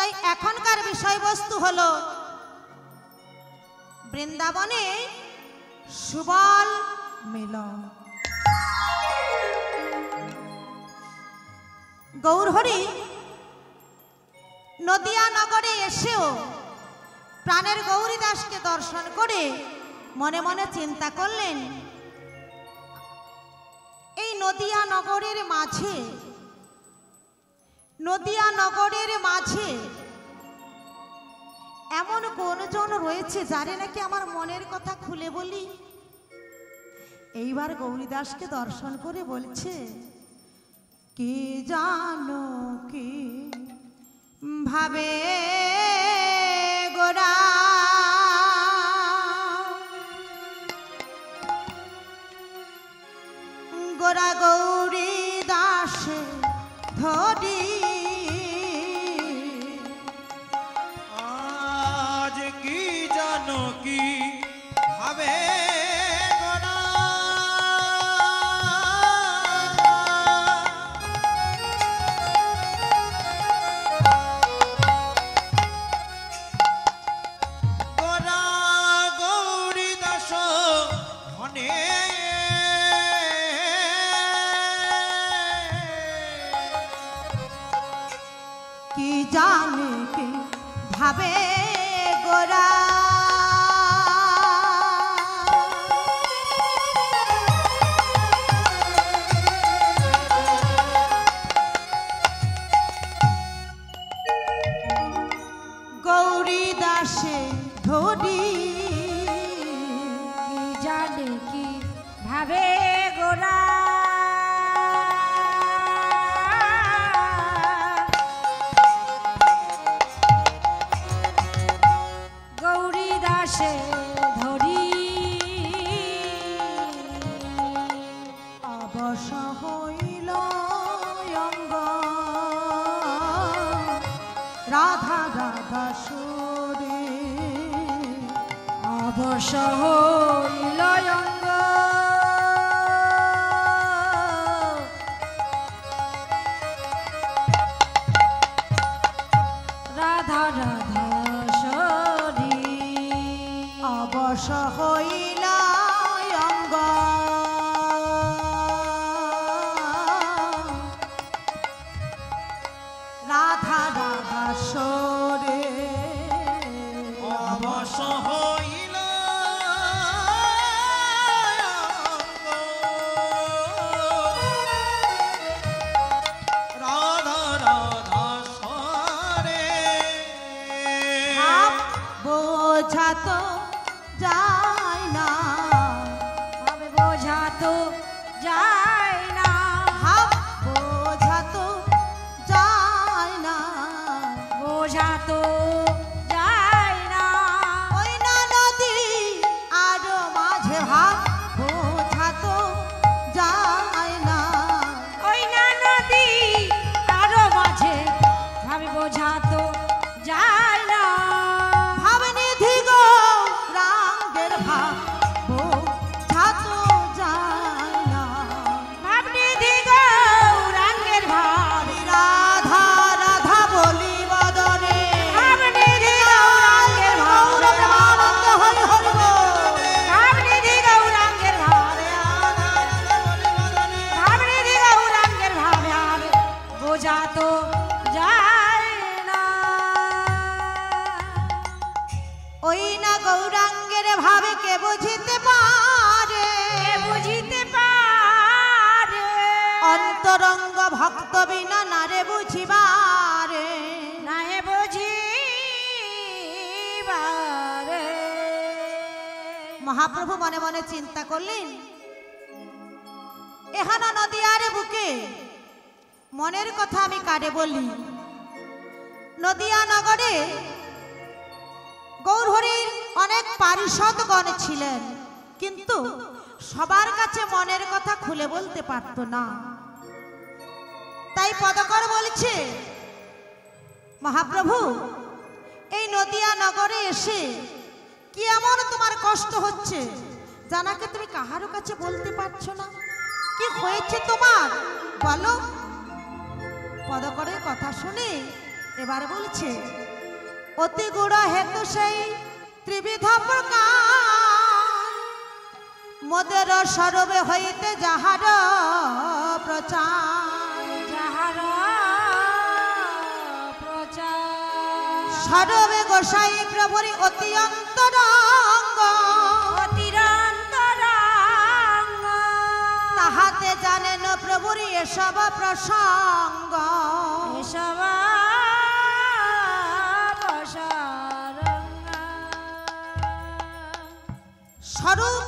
তাই এখনকার বিষয়বস্তু হলো বৃন্দাবনে সুবল মিলন। গৌরহরি নদিয়া নগরে এসেও প্রাণের গৌরী দাসকে দর্শন করে মনে মনে চিন্তা করলেন, এই নদিয়া নগরের মাঝে এমন কোনজন রয়েছে যারে নাকি আমার মনের কথা খুলে বলি। এইবার গৌরীদাসকে দর্শন করে বলছে, কি জানো কি ভাবে গোরা গোরা গৌরী দাসে ধরি আজ কি জানো কি ভাবে গোরা গোরা গৌরী দাস ধনে কি জানে কি ভাবে গোরা গৌরী দাসে ধরি কি জানে কি ভাবে গোরা গৌরী দাসে ধরি অবশ হইল অঙ্গ রাধা রাধা সুরে অবশ হইল অঙ্গ রাধা রাধা সরি অবশ হইল অঙ্গ রাধা রাধা সুরে অবশ হইল রাধা রাধা সরে বোঝা তো যায় না ভাবে বোঝা তো যায় না বোঝা তো যায় না বোঝা তো যায় না ওই না নদী আর মাঝে ভাব বোঝা তো যায় না ওই না নদী আরো মাঝে ভাবে বোঝা তো যায় না ভাবনিধি গো রাঙ্গের ভাব বোঝা তো যায় না ভাবনিধি গৌরাঙ্গের ভাব রাধা রাধা বলি বদনে ভাবনিধি গৌরাঙ্গের ভাব আনন্দ হরি হরি বল। ভাবনিধি গৌরাঙ্গের ভাব ভাবনিধি গৌরাঙ্গের ভাব বোঝা তো যায় না ওই না গৌরাঙ্গের ভাবে কে বুঝিতে পারে বুঝিতে পারে অন্তরঙ্গ ভক্ত বিনা নারে বুঝিবারে নাহে বুঝিবারে মহাপ্রভু মনে মনে চিন্তা করলেন, এখানা নদিয়ারে বুকে মনের কথা আমি কারে বলি। নদিয়া নগরে গৌরহরির অনেক পারিষদগণ ছিলেন, কিন্তু সবার কাছে মনের কথা খুলে বলতে পারত না। তাই পদকর বলছে, মহাপ্রভু এই নদিয়া নগরে এসে কি এমন তোমার কষ্ট হচ্ছে জানাকে তুমি কাহারও কাছে বলতে পারছো না? কি হয়েছে তোমার বলো? পদকরের কথা শুনে এবার বলছে অতি গুড় হেতু সেই ত্রিবিধ প্রকার মোদের সরবে হইতে যাহার প্রচার যাহার প্রচার সরবে গোসাই প্রভুরি অতি অন্তরঙ্গ অতিরন্তরাঙ্গ তাহাতে জানেন প্রভুরি এসব প্রসঙ্গ এসব স্বরূপ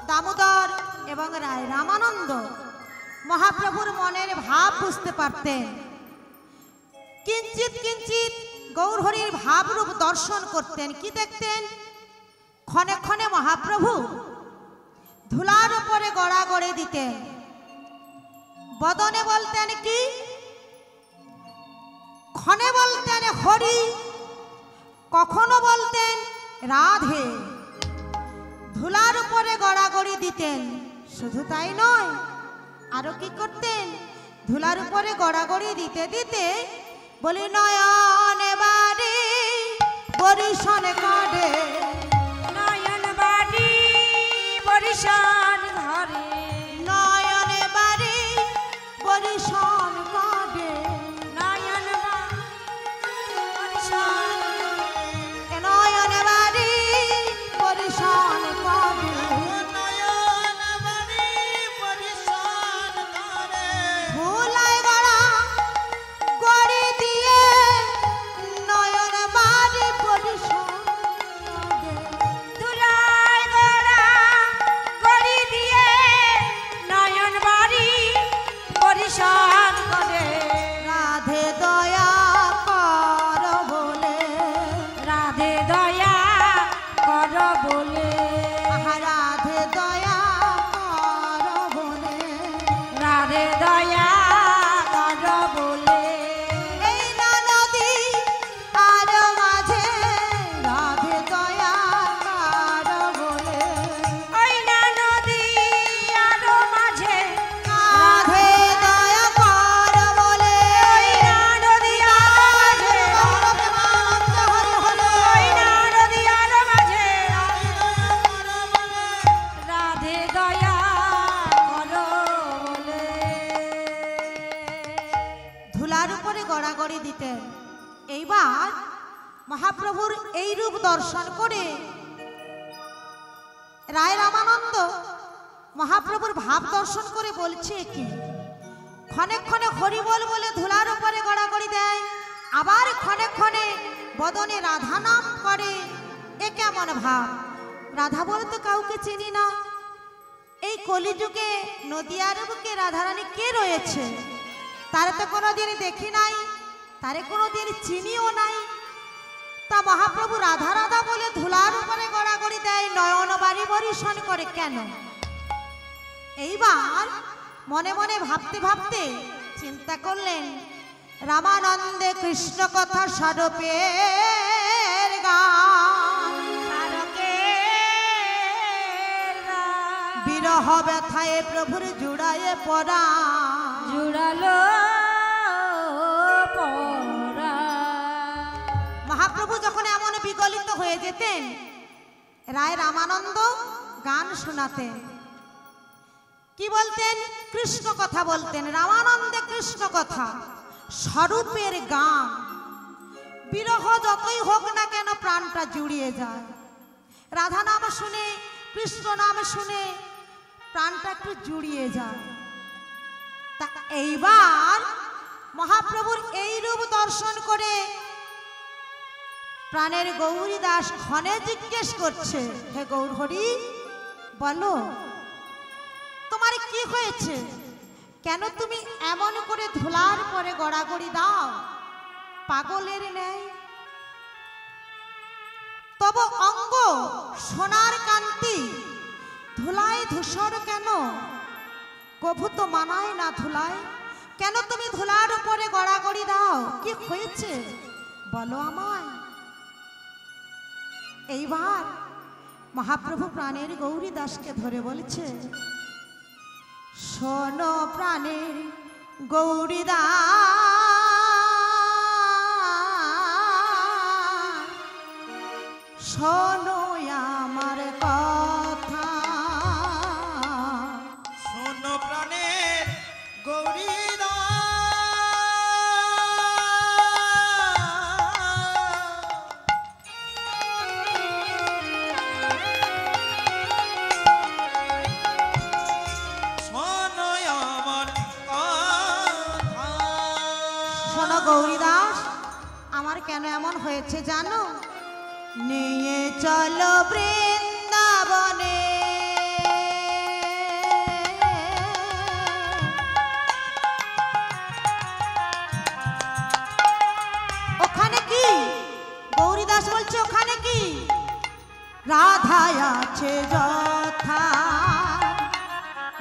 দামোদর এবং রায় রামানন্দ মহাপ্রভুর মনের ভাব বুঝতে পারতেন। কিঞ্চিত কিঞ্চিত গৌরহরির ভাবরূপ দর্শন করতেন। কি দেখতেন? ক্ষণে ক্ষণে মহাপ্রভু ধুলার উপরে গড়াগড়ি দিতেন। বদনে বলতেন কি? ক্ষণে বলতেন হরি, কখনো বলতেন রাধে। ধুলার উপরে গড়াগড়ি দিতেন। শুধু তাই নয়, আরো কি করতেন? ধুলার উপরে গড়াগড়ি দিতে দিতে বলি নয়ন বাড়ি বরিশন কাঁদে, নয়ন বাড়ি বরিশান ঘরে নয়ন বাড়ি বরিশন কাঁদে, নয়ন বরিশান নয়ন বাড়ি বরিশন কাঁদে। ভুলায় গড়া গড়ি দিয়ে নয়ন বাড়ি বরিশন কাঁদে। ধুলায় গড়া গড়ি দিয়ে নয়ন বাড়ি বরিশান ঘরে রাধে দয়া কর বলে, রাধে দয়া কর বলে আহা রাধে দয়া কর বলে, রাধে দয়া কর বলে এই না নদী আর মাঝে রাধে দয়া কর বলে, ওই না নদী আরো মাঝে রাধে দয়া কর বলে, ওই না নদী আরো মাঝে ওই না নদী আরো মাঝে রাধে দয়া করো বলে ধুলার উপরে গড়াগড়ি দিতেন। এইবার মহাপ্রভুর এই রূপ দর্শন করে রায় রামানন্দ মহাপ্রভুর ভাব দর্শন করে বলছে কি? ক্ষণে ক্ষণে হরিবল বলে ধুলার উপরে গড়াগড়ি দেয়, আবার ক্ষণে ক্ষণে বদনে রাধা নাম করে। এ কেমন ভাব? রাধা বলে তো কাউকে চিনি না। এই কলিযুগে নদিয়ার বুকে রাধারানী কে রয়েছে? তারে তো কোনোদিন দেখি নাই, তারে কোনোদিন চিনিও নাই। তা মহাপ্রভু রাধা রাধা বলে ধুলার উপরে গড়াগড়ি দেয়, নয়ন বাড়ি বরিশন করে কেন? এইবার মনে মনে ভাবতে ভাবতে চিন্তা করলেন, রামানন্দে কৃষ্ণ কথা স্বরূপের গান, তারকের রাত বিরহ ব্যথায় প্রভুর জুড়ায়ে পড়া। জুড়ালো পরা মহাপ্রভু যখন এমন বিগলিত হয়ে যেতেন, রায় রামানন্দ গান শোনাতেন। কি বলতেন? কৃষ্ণ কথা বলতেন। রামানন্দে কৃষ্ণ কথা স্বরূপের গান। বিরহ যতই হোক না কেন প্রাণটা জুড়িয়ে যায়। রাধা নাম শুনে, কৃষ্ণ নাম শুনে প্রাণটা একটু জুড়িয়ে যায়। তা এইবার মহাপ্রভুর এই রূপ দর্শন করে প্রাণের গৌরী দাস ক্ষণে জিজ্ঞেস করছে, হে গৌর হরি, বলো তোমার কি হয়েছে? কেন তুমি এমন করে ধুলার পরে গড়াগড়ি দাও পাগলের ন্যায়? তব অঙ্গ সোনার কান্তি, ধুলায় ধূসর কেন? কভু তো মানায় না ধুলায়। কেন তুমি ধুলার উপরে গড়াগড়ি দাও? কি হয়েছে বলো আমায়। এইবার মহাপ্রভু প্রাণের গৌরী দাসকে ধরে বলছে, শোনো প্রাণের গৌরী দাস, শোনো আমার কথা, শোনো প্রাণের গৌরীদা, শোনো আমার কথা। শোনো গৌরীদাস, আমার কেন এমন হয়েছে জানো? নিয়ে চলো বৃন্দাবনে, ওখানে কি? গৌরীদাস বলছে ওখানে কি? রাধা আছে যথা,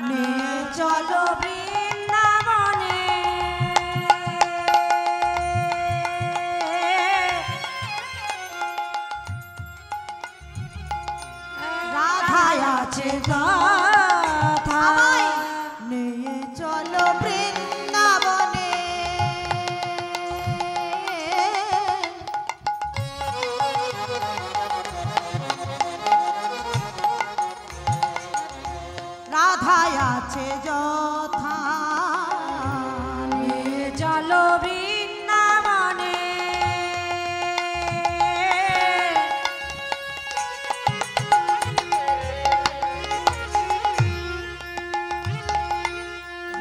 নিয়ে চলো বৃন্দাবনে রাধা আছে কথা আমায় নিয়ে চলো বৃন্দাবনে। রাধা আছে যথা, নিয়ে চলো বৃন্দাবনে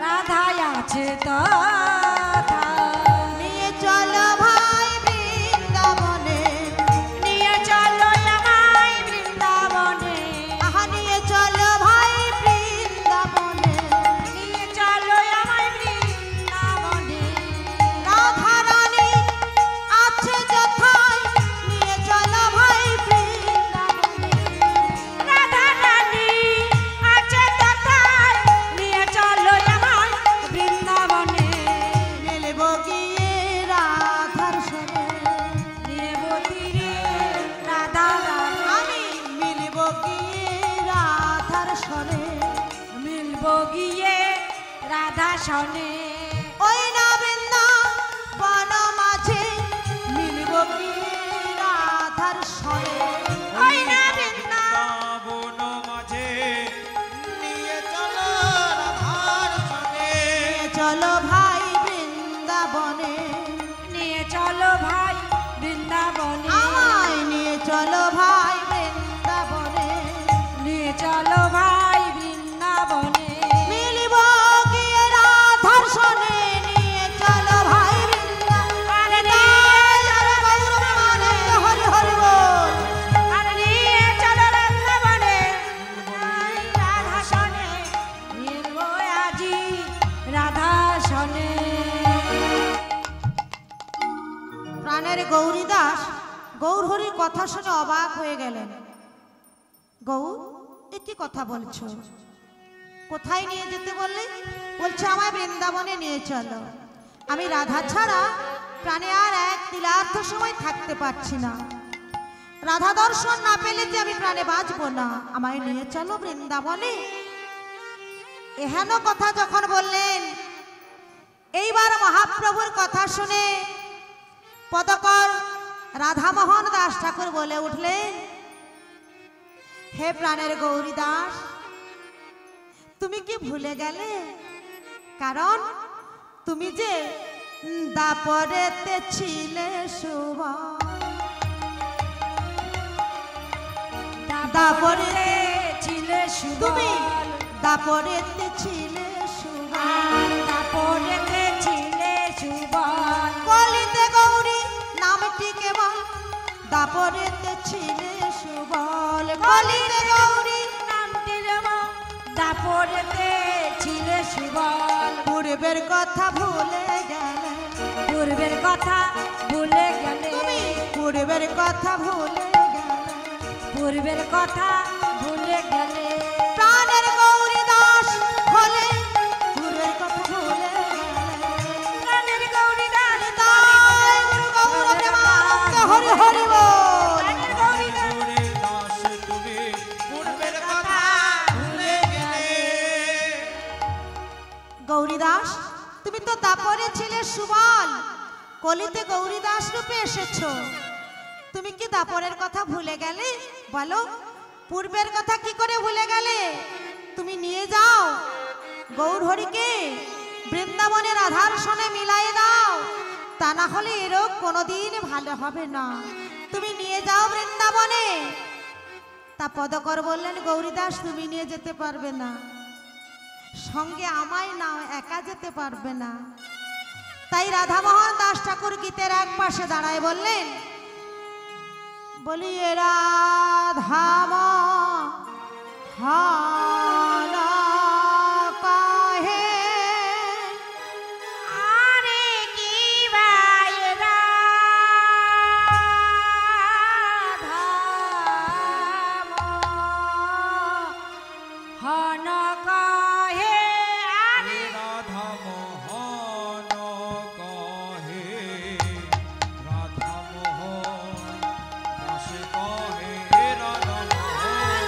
রাধা আছে তথা নিয়ে চলো ভাই বৃন্দাবনে, নিয়ে চলো আমায় বৃন্দাবনে আহা নিয়ে চলো ভাই বৃন্দাবনে। নিয়ে চলো আমায় বৃন্দাবনে রাধা রানী আছে যথায়, নিয়ে চলো ভাই বৃন্দাবনে। রাধা রানী আছে তথায় নিয়ে চলো আমায় বৃন্দাবনে মিলব গিয়ে রাধার সনে, নেব তীরে রাধা রানী আমি মিলব গিয়ে রাধার সনে। মিলব গিয়ে রাধা সনে ওই না বৃন্দাবন মাঝে, মিলব গিয়ে রাধার সনে। ওই না বৃন্দা বৃন্দাবন মাঝে নিয়ে চলো রাধার সনে। চলো ভাই বৃন্দাবনে, নিয়ে চলো ভাই বৃন্দাবনে আমায় নিয়ে চলো ভাই বৃন্দাবনে। নিয়ে চলো ভাই বৃন্দাবনে মিলিব গিয়ে রাধার সনে, নিয়ে চলো ভাই বৃন্দাবনে। হরি হরি বল। আর নিয়ে চলো বৃন্দাবনে রাধা সনে মিলব আজি রাধা সনে প্রাণের গৌরীদাস গৌরহরির কথা শুনে অবাক হয়ে গেলেন। গৌর, এ কি কথা বলছো? কোথায় নিয়ে যেতে বললে? বলছে আমায় বৃন্দাবনে নিয়ে চলো। আমি রাধা ছাড়া প্রাণে আর এক তিলার্ধ সময় থাকতে পারছি না। রাধা দর্শন না পেলে যে আমি প্রাণে বাঁচবো না, আমায় নিয়ে চলো বৃন্দাবনে। এহেন কথা যখন বললেন, এইবার মহাপ্রভুর কথা শুনে পদকর রাধামোহন দাস ঠাকুর বলে উঠলেন, হে প্রাণের গৌরী দাস, তুমি কি ভুলে গেলে? কারণ তুমি যে দাপরেতে ছিলে শুভা, দাপরে ছিলে তুমি সুবল দাপরেতে ছিলে শুভা। দাপরেতে ছিলে সুবল কলিতে গৌরী নামটি কেবল, দাপরেতে ছিলে সুবল। কলিতে গৌরী নামটি দেব দাপরেতে ছিলে সুবল পূর্বের কথা ভুলে গেলে, পূর্বের কথা ভুলে গেলে তুমি পূর্বের কথা ভুলে গেলে। পূর্বের কথা ভুলে গেলে প্রাণের গৌরী দাস হলে পূর্বের কথা ভুলে গেলে। প্রাণের গৌরী দাস তাই গুরু গৌর প্রেমানন্দ হরি হরি বল। প্রাণের গৌরী দাস গৌরী দাস তুমি পূর্বের কথা ভুলে গেলে। গৌরী দাস, তুমি তো দাপরে ছিলে সুবল, কলিতে গৌরী দাস রূপে এসেছো। তুমি কি দাপরের কথা ভুলে গেলে? বলো, পূর্বের কথা কি করে ভুলে গেলে? তুমি নিয়ে যাও গৌরহরিকে বৃন্দাবনের আধার সনে মিলাই দাও, তা না হলে এ রোগ কোনোদিন ভালো হবে না। তুমি নিয়ে যাও বৃন্দাবনে। তা পদকর বললেন, গৌরীদাস তুমি নিয়ে যেতে পারবে না, সঙ্গে আমায় নাও, একা যেতে পারবে না। তাই রাধামোহন দাস ঠাকুর গীতের এক পাশে দাঁড়ায় বললেন, বলি এ রাধামোহন কাহে আরে কি ভাই রাধামোহন কাহে আরে রাধা মোহন কহে, রাধা মোহন দাস কহে, রাধা মোহন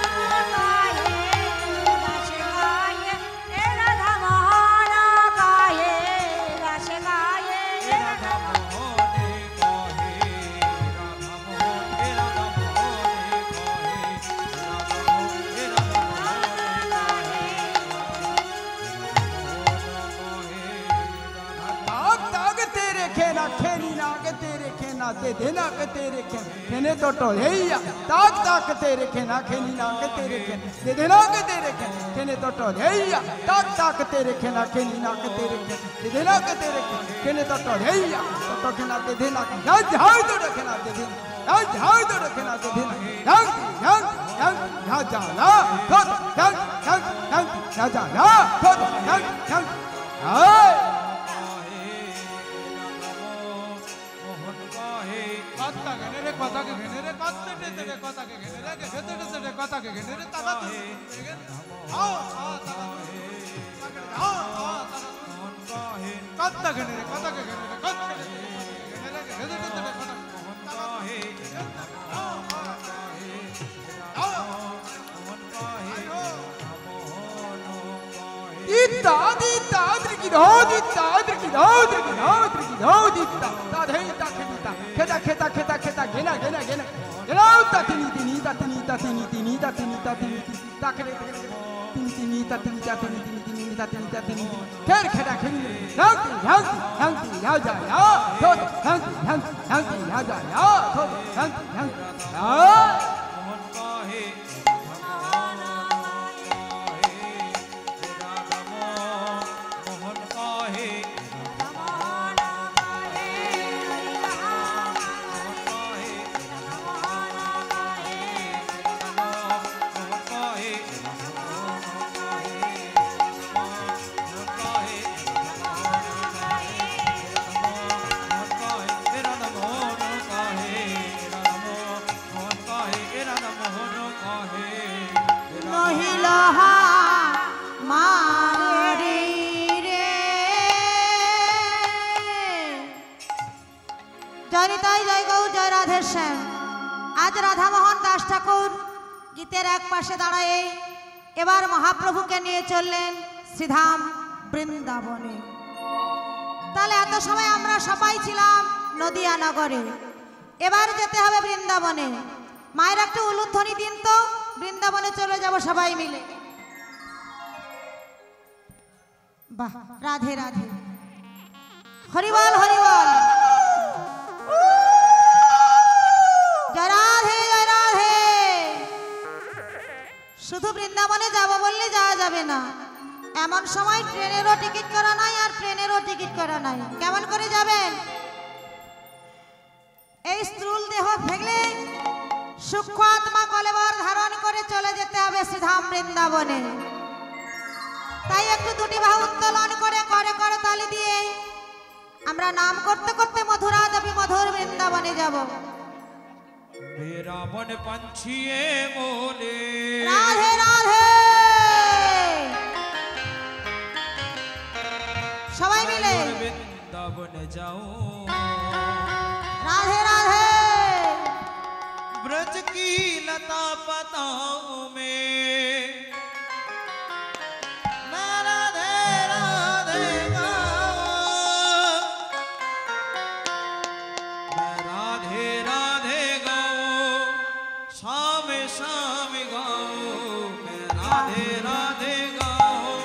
दे देना के तेरे खेने तो टोलेया ताक ताक तेरे खेना खेनी ना के तेरे खेने दे देना के तेरे खेने तो टोलेया ताक ताक तेरे खेना खेनी ना के तेरे दे देना के तेरे खेने तो टोलेया तो खेना दे देना ना जाओ तो खेना दे देना ना जाओ तो खेना दे देना ना जा ना तो ना जा ना तो हाय কথা গেনে রে কথা কে গেনে রে কথা তে রে কথা কে গেনে রে কে তে রে কথা কে গেনে রে তারা তো আও আ তারা আও আ তারা মন কাহে কথা গেনে রে কথা কে গেনে রে কথা গেনে রে কে তে রে কথা মন কাহে আও আ কাহে আও মন কাহে মোহন কাহে इत्ता दित्ता द्रिकी धोदी द्रिकी धोदी द्रिकी धोदी ता धेता खेता खेता खेता खेता खेता गेना गेना गेना गेना ता तिनी तिनी ता तिनी ता तिनी तिनी ता तिनी ता तिनी ता खेले तिनी तिनी ता तिनी ता तिनी तिनी तिनी ता तिनी ता तिनी खेर खेता खेली हंती हंती हंती या जा या तो हंती हंती हंती या जा या तो हंती हंती आ मोहन काहे आज राधामोहन दास ठाकुर गीतेर एक पाशे दाड़ाए एबार महाप्रभुके निये चललेन श्रीधाम बृंदाबने। ताहले एत समय आमरा सबाई छिलाम नदिया नगरे, एबार जेते हबे बृंदाबने। माয়ের একটা উলুধ্বনি দিন তো, বৃন্দাবনে চলে যাব সবাই মিলে। বাহ, রাধে রাধে, হরিবল হরিবল, জয় রাধে জয় রাধে। শুধু বৃন্দাবনে যাব বললে যাওয়া যাবে না, এমন সময় ট্রেনেরও টিকিট করা নাই আর প্লেনেরও টিকিট করা নাই। কেমন করে যাবেন? এই স্থূল দেহ ফেলে সূক্ষ্ম আত্মা কলেবর ধারণ করে চলে যেতে হবে শ্রীধাম বৃন্দাবনে। তাই একটু দুটি বাহু উত্তোলন করে করে করে তালি দিয়ে আমরা নাম করতে করতে মধুরা দেবী মধুর বৃন্দাবনে যাব। मेरा मन पंछिए बोले राधे राधे, সবাই মিলে वृंदावन जाऊं, राधे राधे। ब्रज की लता पताओं में मैं राधे राधे गाऊं, मैं राधे राधे गाऊं। राधे राधे गाओ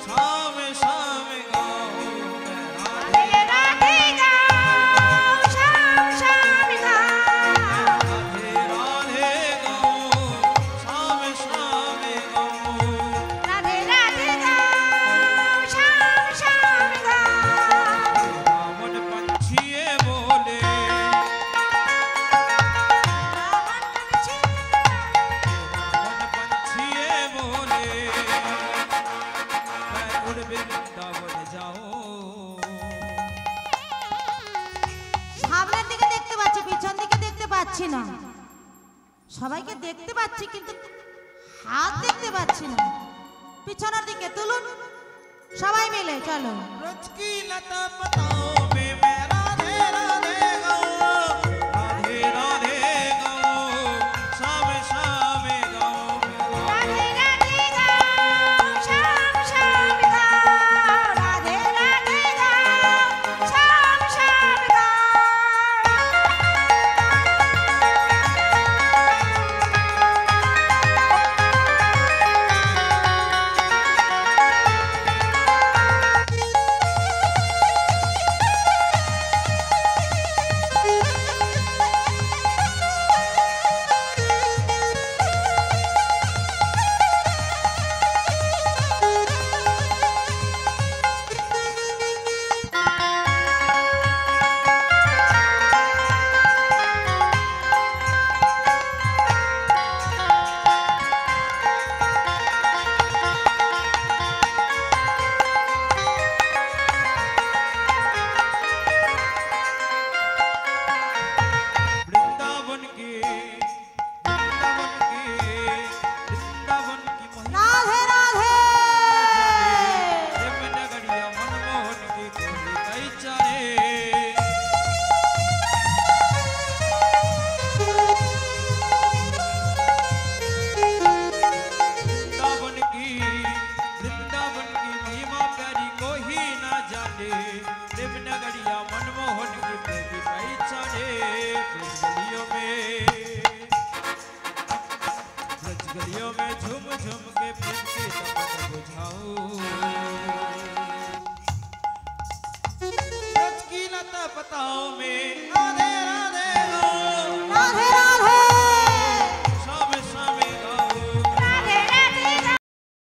शाम शाम गाओ मैं राधे राधे गाओ शाम शाम गाओ राधे राधे गाओ शाम शाम गाओ राधे राधे गाओ शाम शाम गाओ रावण पंछिए बोले रावण पंछिए बोले मैं उड़ वृंदावन जाऊं সামনের দিকে দেখতে পাচ্ছি, পিছন দিকে দেখতে পাচ্ছি না। সবাইকে দেখতে পাচ্ছি কিন্তু হাত দেখতে পাচ্ছি না। পিছনের দিকে তুলুন সবাই মিলে, চলো। ब्रज की लता बताओ